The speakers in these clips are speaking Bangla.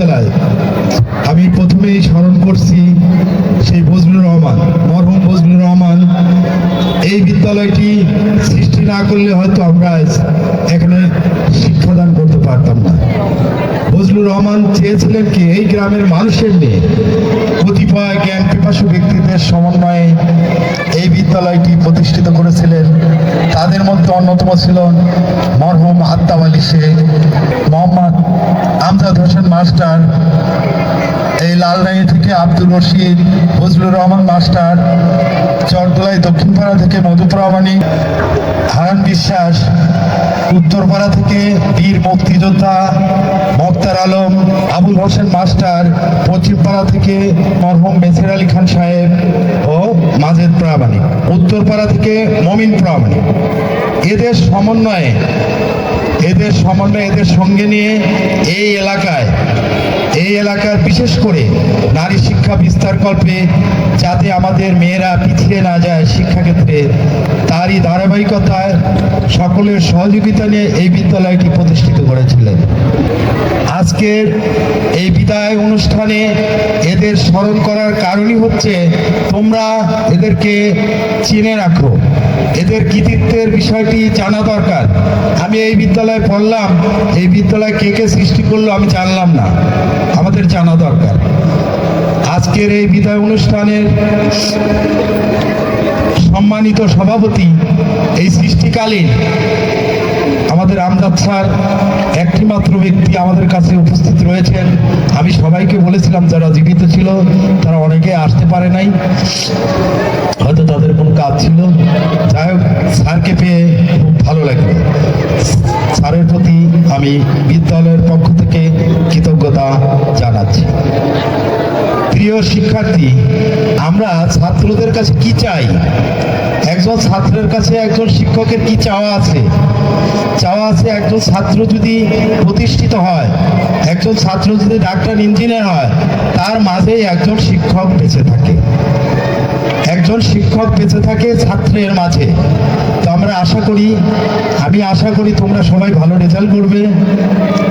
বিদ্যালয়, আমি প্রথমেই স্মরণ করছি সেই বজলুর রহমান, মরহুম বজলুর রহমান। এই বিদ্যালয়টি সৃষ্টি না করলে হয়তো আমরা এখানে শিক্ষাদান করতে পারতাম না। বজলুর রহমান চেয়েছিলেন কি, এই গ্রামের মানুষের নিয়ে কতিপয় জ্ঞান পিপাসু ব্যক্তিদের সমন্বয়ে এই বিদ্যালয়টি প্রতিষ্ঠিত করেছিলেন। তাদের মধ্যে অন্যতম ছিলেন মরহুম আত্তাব আলী শেখ, মোহাম্মদ আমজাদ হোসেন মাস্টার, এই লালডাঙ্গি থেকে আব্দুল রশিদ, ফজলুর রহমান মাস্টার, চরদোলাই দক্ষিণপাড়া থেকে মধুপ্রামাণিক, হারান বিশ্বাস, উত্তরপাড়া থেকে বীর মুক্তিযোদ্ধা মোক্তার আলম, আবুল হোসেন মাস্টার, পশ্চিমপাড়া থেকে মরহুম মেসির আলী খান সাহেব ও মাজেদ প্রামাণিক, উত্তরপাড়া থেকে মমিন প্রামাণিক। এদের সমন্বয়ে এদের সঙ্গে নিয়ে এই এলাকার বিশেষ করে নারী শিক্ষা বিস্তারকল্পে যাতে আমাদের মেয়েরা পিছিয়ে না যায় শিক্ষাক্ষেত্রে, তারই ধারাবাহিকতায় সকলের সহযোগিতা নিয়ে এই বিদ্যালয়টি প্রতিষ্ঠিত করেছিলেন। আজকের এই বিদায় অনুষ্ঠানে এদের স্মরণ করার কারণই হচ্ছে তোমরা এদেরকে চিনে রাখো, এদের কৃতিত্বের বিষয়টি জানা দরকার। আমি এই বিদ্যালয়ে পড়লাম, এই বিদ্যালয় কে কে সৃষ্টি করলো আমি জানলাম না, আমাদের জানা দরকার। আজকের এই বিদায় অনুষ্ঠানের সম্মানিত সভাপতি, এই সৃষ্টিকালীন আমাদের আমজাদ স্যার একটি মাত্র ব্যক্তি আমাদের কাছে উপস্থিত রয়েছেন। আমি সবাইকে বলেছিলাম যারা জীবিত ছিল তারা অনেকে আসতে পারে নাই, হয়তো তাদের কোনো কাজ ছিল। যাই হোক, স্যারকে পেয়ে খুব ভালো লাগলো। স্যারের প্রতি আমি বিদ্যালয়ের পক্ষ থেকে কৃতজ্ঞতা জানাচ্ছি। প্রিয় শিক্ষার্থী, আমরা ছাত্রদের কাছে কি চাই? একজন ছাত্রের কাছে একজন শিক্ষকের কি চাওয়া আছে? একজন ছাত্র যদি প্রতিষ্ঠিত হয়, একজন ছাত্র যদি ডাক্তার ইঞ্জিনিয়ার হয়, তার মাঝেই একজন শিক্ষক বেঁচে থাকে, একজন শিক্ষক বেঁচে থাকে ছাত্রের মাঝে। তো আমি আশা করি তোমরা সবাই ভালো রেজাল্ট করবে,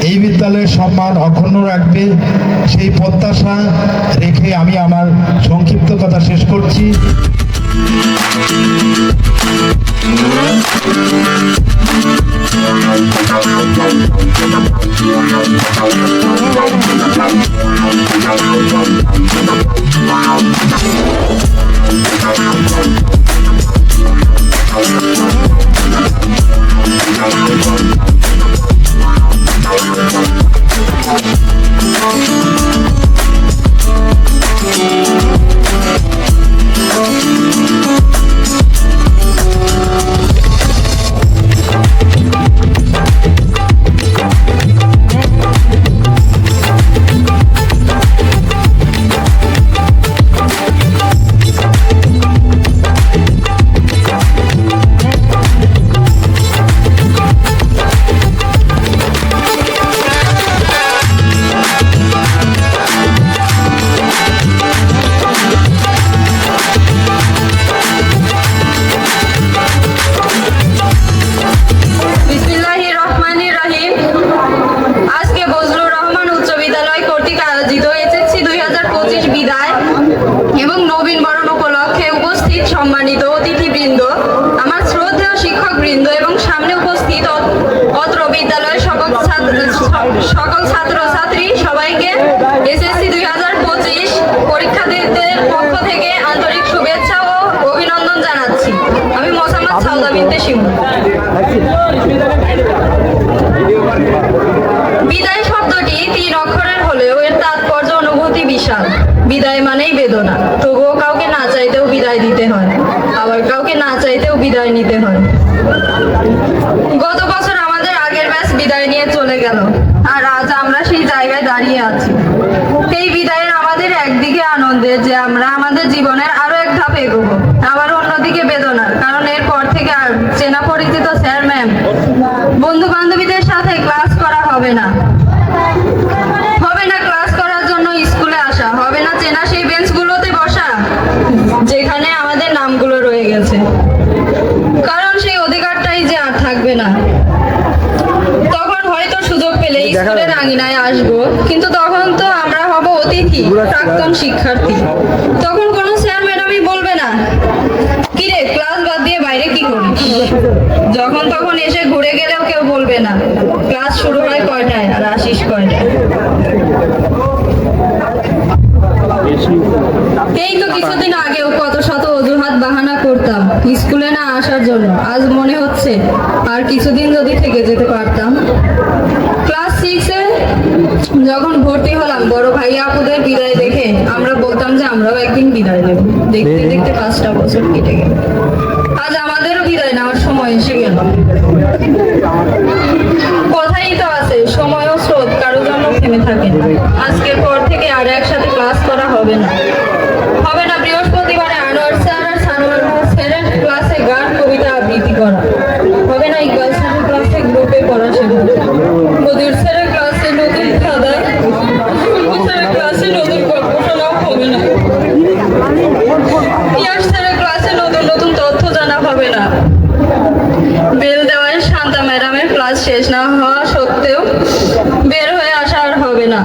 এই বিদ্যালয়ের সম্মান অক্ষুণ্ণ রাখবে, সেই প্রত্যাশা রেখে আমি আমার সংক্ষিপ্ত কথা শেষ করছি। সম্মানিত অতিথিবৃন্দ, আমার শ্রদ্ধেয় শিক্ষকবৃন্দ এবং সামনে উপস্থিত অত্র বিদ্যালয়ের সকল ছাত্রছাত্রী সবাইকে এসএসসি 2025 পরীক্ষার্থীদের পক্ষ থেকে আন্তরিক শুভেচ্ছা ও অভিনন্দন জানাচ্ছি। আমি মোসাম্মদ সাউদা বিনতে শিমু। বিদায় শব্দটি 3 অক্ষরের হলেও এর তাৎপর্য অনুভূতি বিশাল। বিদায় মানেই বেদনা, তবুও কাউকে না চাইতেও বিদায় দিতে হয়, আবার কাউকে না চাইতেও বিদায় নিতে হয়। গত বছর আমাদের আগের ব্যাচ বিদায় নিয়ে চলে গেল, আর আজ আমরা সেই জায়গায় দাঁড়িয়ে আছি। এই বিদায়ের আমাদের একদিকে আনন্দের যে আমরা আমাদের জীবনের আরো এক ধাপ এগোবো, আবার অন্যদিকে বেদনার, কারণ এরপর থেকে আর চেনা পরিচিত স্যার ম্যাম, বন্ধু বান্ধবীদের সাথে ক্লাস করা হবে না ক্লাস করার জন্য স্কুলে আসা হবে না, চেনা সেই বেঞ্চগুলোতে বসা যেখানে আমাদের নামগুলো রয়ে গেছে, কারণ সেই অধিকারটাই যে আর থাকবে না। তখন হয়তো সুযোগ পেলে স্কুলের আঙিনায় আসবো, কিন্তু তখন তো কি প্রাক্তন শিক্ষার্থী। তখন কোনো স্যার ম্যাডামই বলবে না কিরে ক্লাস বাদ দিয়ে বাইরে কি করিস। যখন তখন এসে ঘুরে গেলেও কেউ বলবে না ক্লাস শুরু হয় কয়টায় আর আসিস কয়টায়। এই তো কিছুদিন আগেও কত শত অজুহাত বাহানা করতাম স্কুলে না আসার জন্য। আজ মনে হচ্ছে আর কিছুদিন যদি থেকে যেতে পারতাম। ক্লাস 6-এ যখন ভর্তি হলাম বড় ভাইয়া আপুদের বিদায় দেখে আমরা বলতাম যে আমরাও একদিন বিদায় নেব। দেখতে দেখতে 5টা বছর কেটে গেল। আজ আমাদেরও বিদায় নেওয়ার সময় এসে গেল। কথাই তো আছে সময় ও স্রোত কারোর জন্য থেমে থাকে না। আজকের পর থেকে আর একসাথে ক্লাস করা হবে না। হবে না বৃহস্পতিবারে আনোয়ার স্যার আর সানোয়ার স্যারের ক্লাসে গান কবিতা আবৃত্তি করা। হবে না ইকবাল স্যারের ক্লাসে গ্রুপে পড়া শেখা। বদির স্যারের ক্লাসে নতুন খাতা, স্যারের ক্লাসে নতুন গল্প শোনাও হবে না। ইয়াস স্যারের ক্লাসে নতুন নতুন তথ্য জানা হবে না। বেল দেওয়ায় শান্তা ম্যাডামের ক্লাস শেষ না হওয়া সত্ত্বেও বের হয়ে আসা আর হবে না।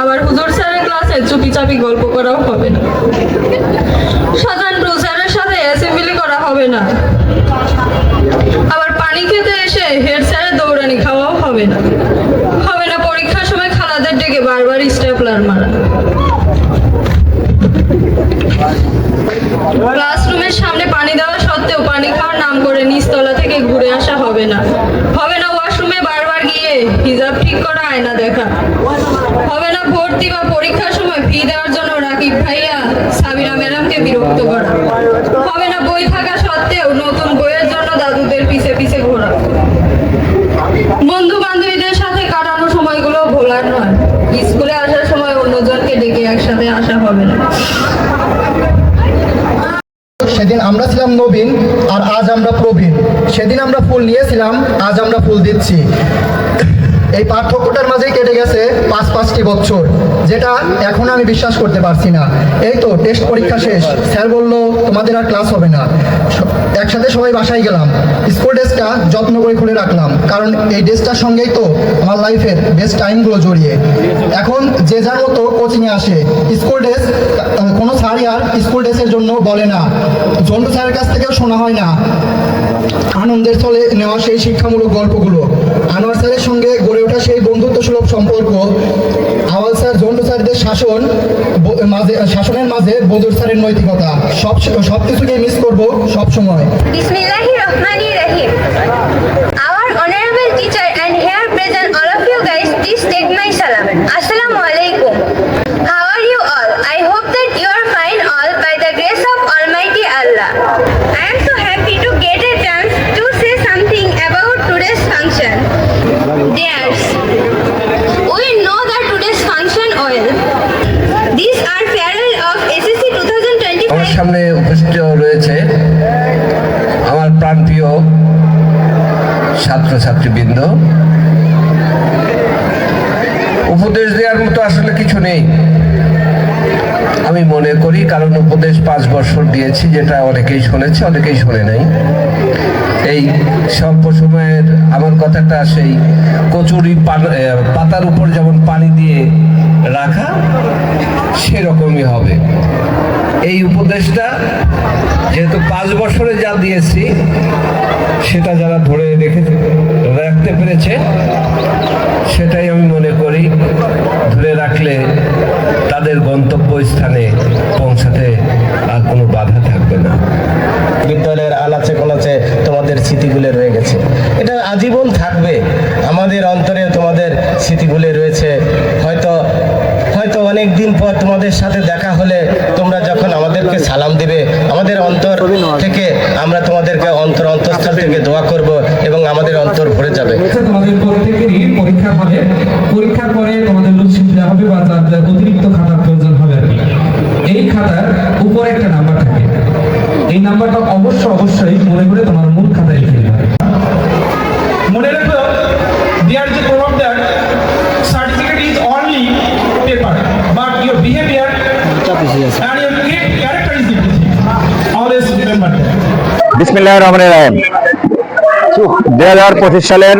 আবার হুজুর স্যারের ক্লাসে চুপি চাপি গল্প করাও হবে না। সাধারণ স্যারের সাথে অ্যাসেম্বলি করা হবে না। আবার পানি খেতে এসে হেড স্যারের দৌড়ানি খাওয়াও হবে না। হবে না পরীক্ষার সময় খালাদের ডেকে বারবার স্টেপলার মারা। ক্লাসরুমের সামনে পানি দেওয়া সত্ত্বেও পানি খাওয়ার নাম করে নিচতলা থেকে ঘুরে আসা হবে না। হবে না ওয়াশরুমে বারবার গিয়ে হিজাব ঠিক করা আয়না দেখা। হবে না ভর্তি বা পরীক্ষার সময় ফি দেওয়ার জন্য রাকিব ভাইয়া সাবিরা ম্যাডামকে বিরক্ত করা। হবে না বই থাকা সত্ত্বেও নতুন বইয়ের জন্য দাদুদের পিছে পিছে ঘোরা। বন্ধু বান্ধবীদের সাথে কাটানো সময়গুলো ভোলার নয়। স্কুলে আসার সময় অন্যজনকে ডেকে একসাথে আসা হবে না। সেদিন আমরা ছিলাম নবীন আর আজ আমরা প্রবীণ। সেদিন আমরা ফুল নিয়েছিলাম, আজ আমরা ফুল দিচ্ছি। এই পার্থক্যটার মাঝেই কেটে গেছে 5টি বছর, যেটা এখন আমি বিশ্বাস করতে পারছি না। এই তো টেস্ট পরীক্ষা শেষ, স্যার বলল তোমাদের আর ক্লাস হবে না। একসাথে সবাই বাসায় গেলাম। স্কুল ড্রেসটা যত্ন করে খুলে রাখলাম, কারণ এই ড্রেসটার সঙ্গেই তো আমার লাইফের বেস্ট টাইমগুলো জড়িয়ে। এখন যে যার মতো কোচিংয়ে আসে। স্কুল ড্রেস কোনো স্যারই আর স্কুল ড্রেসের জন্য বলে না। জন্টু স্যারের কাছ থেকেও শোনা হয় না আনন্দের ছলে নেওয়া সেই শিক্ষামূলক গল্পগুলো। আনোয়ার স্যারের সঙ্গে গড়ে ওঠা সেই বন্ধুত্ব সুলভ সম্পর্ক। আওয়াল স্যার জন্টু স্যারদের শাসনের মাঝে বদর স্যারের নৈতিকতা। সব কিছুকে মিস করবো সব সময়। Bismillahirrahmanirrahim. Our honorable teacher and here present all of you guys, please take my salam. Assalamu alaikum. How are you all? I hope that you are fine all by the grace of Almighty Allah. I am so happy to get a chance to say something about today's function. Dears, we know that today's function well. These are farewell of SSC 2025. আমার সামনে উপস্থিত রয়েছে আমার প্রাণপ্রিয় ছাত্রছাত্রীবৃন্দ। উপদেশ দেওয়ার মতো আসলে কিছু নেই আমি মনে করি, কারণ উপদেশ 5 বছর দিয়েছি, যেটা অনেকেই শুনেছে অনেকেই শুনে নাই। এই স্বল্প সময়ের আমার কথাটা সেই কচুরি পাতার উপর যেমন পানি দিয়ে রাখা সেরকমই হবে। এই উপদেশটা যেহেতু 5 বছরে যা দিয়েছি সেটা যারা ধরে রাখতে পেরেছে, সেটাই আমি মনে করি ধরে রাখলে তাদের গন্তব্যস্থানে পৌঁছাতে আর কোনো বাধা থাকবে না। বিদ্যালয়ের আনাচে কোনাচে তোমাদের স্মৃতিগুলো রয়ে গেছে, এটা আজীবন থাকবে আমাদের অন্তরে। তোমাদের স্মৃতিগুলো রয়েছে। হয়তো অনেক দিন পর তোমাদের সাথে দেখা হলে তোমরা যখন আমাদেরকে সালাম দিবে, আমাদের অন্তর থেকে আমরা তোমাদেরকে অন্তঃস্থল থেকে দোয়া করব এবং আমাদের অন্তর ভরে যাবে। তোমাদের প্রত্যেকেরই পরীক্ষার পরে তোমাদের লুচিন দেওয়া হবে বা তাদের অতিরিক্ত খাতার প্রয়োজন হবে আর কি। এই খাতার উপরে একটা নাম্বার থাকে, এই নাম্বারটা অবশ্যই মনে করে তোমার মূল খাতায় লিখে দেবে। মনে রাখো, there is a proverb that certificate is only paper, but your behavior and your character is everything. Always remember that. বিসমিল্লাহির রহমানির রহিম। 2025 সালের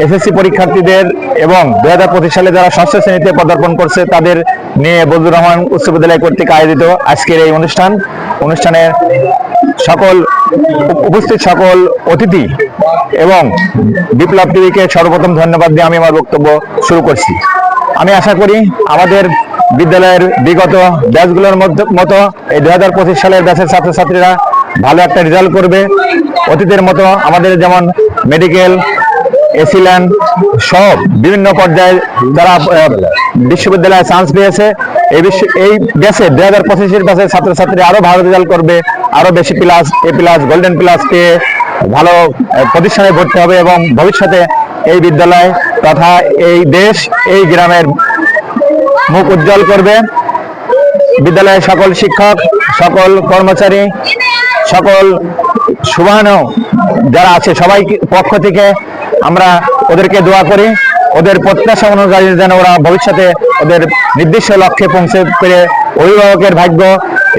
এসএসসি পরীক্ষার্থীদের এবং 2025 সালে যারা ষষ্ঠ শ্রেণীতে পদার্পণ করছে তাদের নিয়ে বজলুর রহমান উচ্চ বিদ্যালয় কর্তৃক আয়োজিত আজকের এই অনুষ্ঠানের উপস্থিত সকল অতিথি এবং বিপ্লব টিভিকে সর্বপ্রথম ধন্যবাদ দিয়ে আমি আমার বক্তব্য শুরু করছি। আমি আশা করি আমাদের বিদ্যালয়ের বিগত ব্যাচগুলোর মতো এই 2025 সালের ব্যাচের ছাত্রছাত্রীরা ভালো একটা রেজাল্ট করবে। অতীতের মতো আমাদের যেমন মেডিকেল, এসিল্যান্ড সব বিভিন্ন পর্যায়ে যারা বিশ্ববিদ্যালয়ে চান্স পেয়েছে এই ব্যাচে 2025 ব্যাচের ছাত্রছাত্রী আরো ভালো রেজাল্ট করবে, আরো বেশি A+, গোল্ডেন প্লাস পেয়ে ভালো প্রতিষ্ঠানে ভর্তি হবে এবং ভবিষ্যতে এই বিদ্যালয় তথা এই দেশ এই গ্রামের মুখ উজ্জ্বল করবে। বিদ্যালয়ের সকল শিক্ষক, সকল কর্মচারী, সকল সুবহান যারা আছে সবাই পক্ষ থেকে আমরা ওদেরকে দোয়া করি, ওদের প্রত্যাশা অনুযায়ী যেন ওরা ভবিষ্যতে ওদের নির্দিষ্ট লক্ষ্যে পৌঁছে পেরে অভিভাবকের ভাগ্য,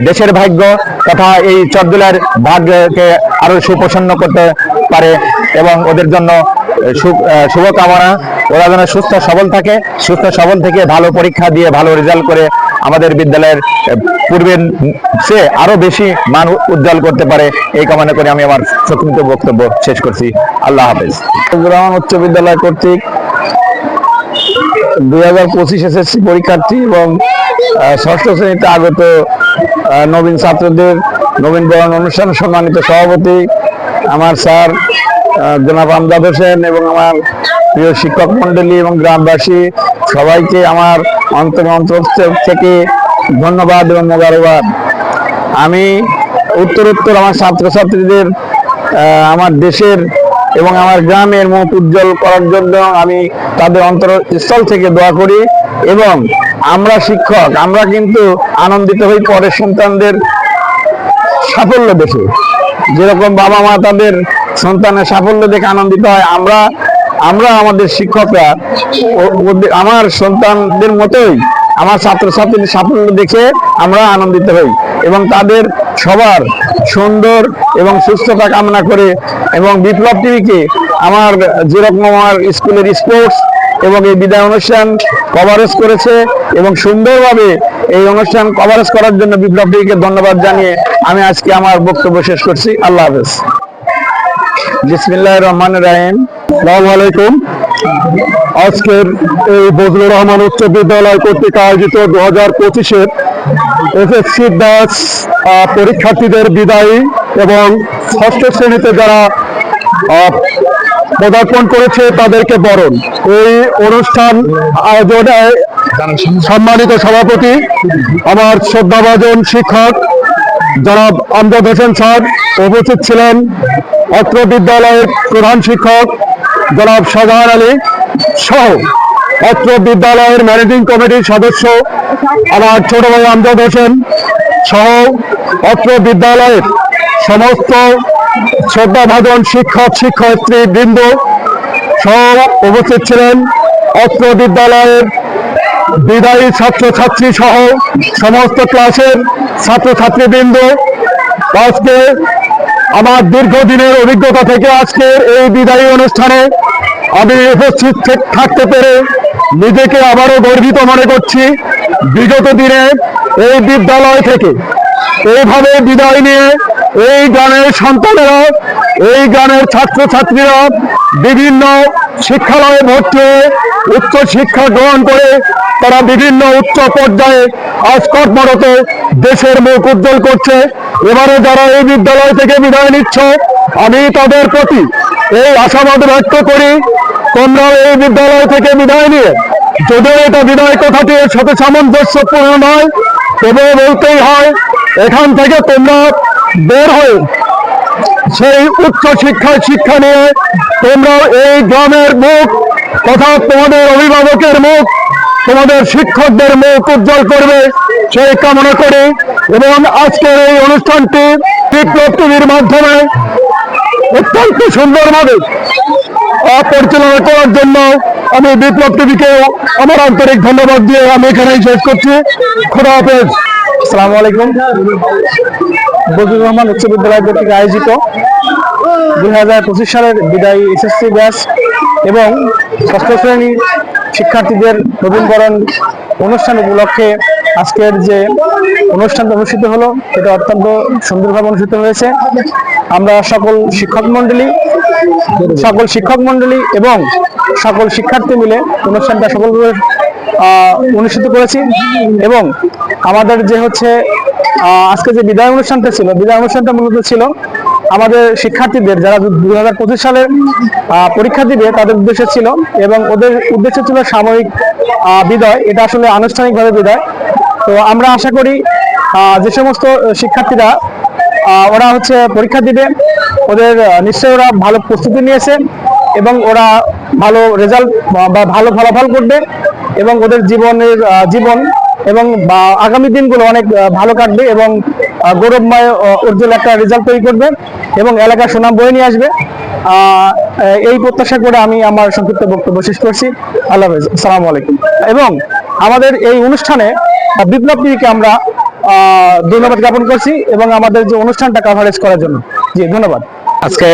দেশের ভাগ্য তথা এই চটদুলার ভাগ্যকে আরো সুপ্রসন্ন করতে পারে এবং ওদের জন্য শুভকামনা। ওরা যেন সুস্থ সবল থাকে, সুস্থ সবল থেকে ভালো পরীক্ষা দিয়ে ভালো রেজাল্ট করে আমাদের বিদ্যালয়ের পূর্বের চেয়ে আরো বেশি মান উজ্জ্বল করতে পারে এই কামনা করে আমি আমার সংক্ষিপ্ত বক্তব্য শেষ করছি। আল্লাহ হাফেজ। বজলুর রহমান উচ্চ বিদ্যালয় কর্তৃক 2025 SSC পরীক্ষার্থী এবং ষষ্ঠ শ্রেণীতে আগত নবীন ছাত্রদের নবীন বরণ অনুষ্ঠান সম্মানিত সভাপতি আমার স্যার জনাব আমজাদ হোসেন এবং আমার প্রিয় শিক্ষক মন্ডলী এবং গ্রামবাসী সবাইকে আমার অন্তর থেকে ধন্যবাদ এবং মোবারকবাদ। আমি উত্তরোত্তর আমার ছাত্রছাত্রীদের আমার দেশের এবং আমার গ্রামের মুখ উজ্জ্বল করার জন্য আমি তাদের অন্তরস্থল থেকে দোয়া করি এবং আমরা শিক্ষক আমরা কিন্তু আনন্দিত হই পরের সন্তানদের সাফল্য দেখে। যেরকম বাবা মা তাদের সন্তানের সাফল্য দেখে আনন্দিত হয়, আমরা আমাদের শিক্ষকরা আমার সন্তানদের মতোই আমার ছাত্রছাত্রীদের সাফল্য দেখে আমরা আনন্দিত হই এবং তাদের সবার সুন্দর এবং সুস্থতা কামনা করে এবং বিপ্লব টিভিকে আমার যেরকম আমার স্কুলের স্পোর্টস এবং এই বিদায় অনুষ্ঠান কভারেজ করেছে এবং সুন্দরভাবে এই অনুষ্ঠান কভারেজ করার জন্য বিপ্লব টিভিকে ধন্যবাদ জানিয়ে আমি আজকে আমার বক্তব্য শেষ করছি। আল্লাহ হাফেজ। বিসমিল্লাহির রহমানির রহিম। আসসালামু আলাইকুম। আজকের এই বজলুর রহমান উচ্চ বিদ্যালয় কর্তৃক আয়োজিত 2025 SSC ব্যাচ পরীক্ষার্থীদের বিদায়ী এবং ষষ্ঠ শ্রেণীতে যারা পদার্পণ করেছে তাদেরকে বরণ এই অনুষ্ঠান আয়োজনে সম্মানিত সভাপতি আমার শ্রদ্ধাভাজন শিক্ষক জনাব আমজাদ হোসেন স্যার উপস্থিত ছিলেন, অত্র বিদ্যালয়ের প্রধান শিক্ষক জনাব শাহজাহান আলী সহ অত্র বিদ্যালয়ের ম্যানেজিং কমিটির সদস্য আমার ছোট ভাই আমজাদ হোসেন সহ অত্র বিদ্যালয়ের সমস্ত শ্রদ্ধাভাজন শিক্ষক শিক্ষয়িত্রী বৃন্দ সহ উপস্থিত ছিলেন, অত্র বিদ্যালয়ের বিদায়ী ছাত্রছাত্রী সহ সমস্ত ক্লাসের ছাত্রছাত্রীবৃন্দ। আজকে আমার দীর্ঘদিনের অভিজ্ঞতা থেকে আজকের এই বিদায়ী অনুষ্ঠানে আমি উপস্থিত থাকতে পেরে নিজেকে আবারও গর্বিত মনে করছি। বিগত দিনে এই বিদ্যালয় থেকে এইভাবে বিদায় নিয়ে এই গ্রামের সন্তানেরা এই গ্রামের ছাত্রছাত্রীরা বিভিন্ন শিক্ষালয়ে ভর্তি হয়ে উচ্চ শিক্ষা গ্রহণ করে তারা বিভিন্ন উচ্চ পর্যায়ে আজ কর্মরত দেশের মুখ উজ্জ্বল করছে। এবারে যারা এই বিদ্যালয় থেকে বিদায় নিচ্ছ আমি তাদের প্রতি এই আশাবাদ ব্যক্ত করি, তোমরা এই বিদ্যালয় থেকে বিদায় নিয়ে যদিও এটা বিদায় কথাটির সাথে সামঞ্জস্যপূর্ণ নয় তবুও বলতেই হয় এখান থেকে তোমরা বের হয়ে সেই উচ্চ শিক্ষা নিয়ে তোমরা এই গ্রামের মুখ তথা তোমাদের অভিভাবকের মুখ তোমাদের শিক্ষকদের মুখ উজ্জ্বল করবে সেই কামনা করে এবং আজকের এই অনুষ্ঠানটি বিপ্লব টিভির মাধ্যমে অত্যন্ত সুন্দরভাবে পরিচালনা করার জন্য আমি বিপ্লব টিভিকে আমার আন্তরিক ধন্যবাদ দিয়ে আমি এখানেই শেষ করছি। খোদা হাফেজ। আসসালামু আলাইকুম। বজলুর রহমান উচ্চ বিদ্যালয় কর্তৃক আয়োজিত 2025 সালের বিদায়ী এসএসসি ব্যাচ এবং ষষ্ঠ শ্রেণী শিক্ষার্থীদের নবীনবরণ অনুষ্ঠান উপলক্ষে আজকের যে অনুষ্ঠানটা অনুষ্ঠিত হলো এটা অত্যন্ত সুন্দরভাবে অনুষ্ঠিত হয়েছে। আমরা সকল শিক্ষক মণ্ডলী এবং সকল শিক্ষার্থী মিলে অনুষ্ঠানটা সফলভাবে অনুষ্ঠিত করেছি। এবং আমাদের যে হচ্ছে আজকে যে বিদায় অনুষ্ঠানটা মূলত ছিল আমাদের শিক্ষার্থীদের যারা 2025 সালের পরীক্ষা দিবে তাদের উদ্দেশ্যে ছিল, এবং ওদের উদ্দেশ্য ছিল সাময়িক বিদায়, এটা আসলে আনুষ্ঠানিকভাবে বিদায়। তো আমরা আশা করি যে সমস্ত শিক্ষার্থীরা ওরা হচ্ছে পরীক্ষা দিবে ওদের নিশ্চয়ই ওরা ভালো প্রস্তুতি নিয়েছে এবং ওরা ভালো রেজাল্ট বা ভালো ফলাফল করবে এবং ওদের জীবন এবং আগামী দিনগুলো অনেক ভালো কাটবে এবং গৌরবময় উজ্জ্বল একটা রেজাল্ট তৈরি করবে এবং এলাকার সুনাম বয়ে নিয়ে আসবে। এই প্রত্যাশা করে আমি আমার সংক্ষিপ্ত বক্তব্য শেষ করছি। আল্লাহ হাফেজ, আসসালামু আলাইকুম। এবং আমাদের এই অনুষ্ঠানে বিপ্লব টিভিকে আমরা ধন্যবাদ জ্ঞাপন করছি এবং আমাদের যে অনুষ্ঠানটা কভারেজ করার জন্য। জি ধন্যবাদ। আজকে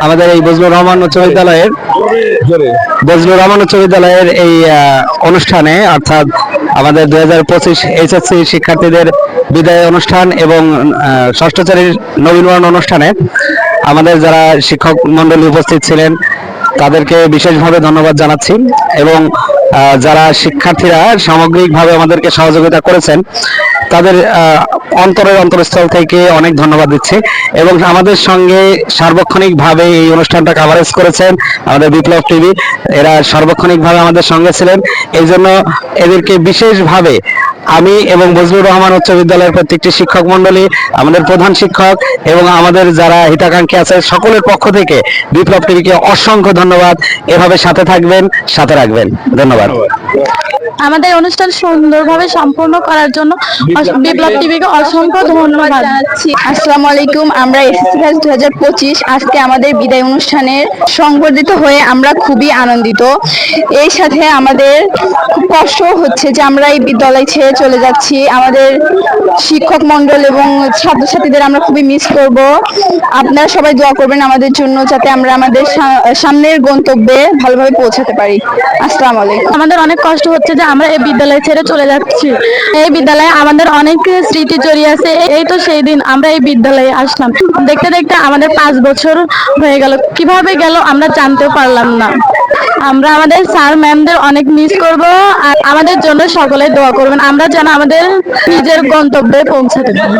আমাদের এই বজলুর রহমান উচ্চ বিদ্যালয়ের এই অনুষ্ঠানে অর্থাৎ আমাদের 2025 এইচএসসি শিক্ষার্থীদের বিদায় অনুষ্ঠান এবং ষষ্ঠ শ্রেণীর নবীনবরণ অনুষ্ঠানে আমাদের যারা শিক্ষক মণ্ডলী উপস্থিত ছিলেন তাদেরকে বিশেষভাবে ধন্যবাদ জানাচ্ছি এবং যারা শিক্ষার্থীরা সামগ্রিকভাবে আমাদেরকে সহযোগিতা করেছেন তাদের অন্তরস্থল থেকে অনেক ধন্যবাদ দিচ্ছি। এবং আমাদের সঙ্গে সার্বক্ষণিকভাবে এই অনুষ্ঠানটা কভারেজ করেছেন আমাদের বিপ্লব টিভি, এরা সার্বক্ষণিকভাবে আমাদের সঙ্গে ছিলেন। এই জন্য এদেরকে বিশেষভাবে আমি এবং বজলুর রহমান উচ্চ বিদ্যালয়ের প্রত্যেকটি শিক্ষক মণ্ডলী, আমাদের প্রধান শিক্ষক এবং আমাদের যারা হিতাকাঙ্ক্ষী আছে সকলের পক্ষ থেকে বিপ্লব টিভিকে অসংখ্য ধন্যবাদ। এভাবে সাথে থাকবেন, সাথে রাখবেন। ধন্যবাদ। আমাদের অনুষ্ঠান সুন্দরভাবে সম্পন্ন করার জন্য বিপ্লব টিভিকে অসংখ্য ধন্যবাদ জানাচ্ছি। আসসালামু আলাইকুম। আমরা এসএসসি ব্যাচ 2025 আজকে আমাদের বিদায় অনুষ্ঠানের সংবর্ধিত হয়ে আমরা খুবই আনন্দিত। এই সাথে আমাদের খুব কষ্ট হচ্ছে যে আমরা এই বিদ্যালয় ছেড়ে চলে যাচ্ছি। আমাদের শিক্ষক মণ্ডল এবং ছাত্রছাত্রীদের আমরা খুবই মিস করব। আপনারা সবাই দোয়া করবেন আমাদের জন্য যাতে আমরা আমাদের সামনের গন্তব্যে ভালোভাবে পৌঁছাতে পারি। আসসালামু আলাইকুম। আমাদের অনেক কষ্ট হচ্ছে যে আমরা এই বিদ্যালয় ছেড়ে চলে যাচ্ছি। এই বিদ্যালয়ে আমাদের অনেক স্মৃতি জড়িয়ে আছে। এই তো সেই দিন আমরা এই বিদ্যালয়ে আসলাম, দেখতে দেখতে আমাদের 5 বছর হয়ে গেল। কিভাবে গেল আমরা জানতেও পারলাম না। আমরা আমাদের স্যার ম্যামদের অনেক মিস করব আর আমাদের জন্য সকলে দোয়া করবেন আমরা যেন আমাদের নিজের গন্তব্যে পৌঁছাতে পারি।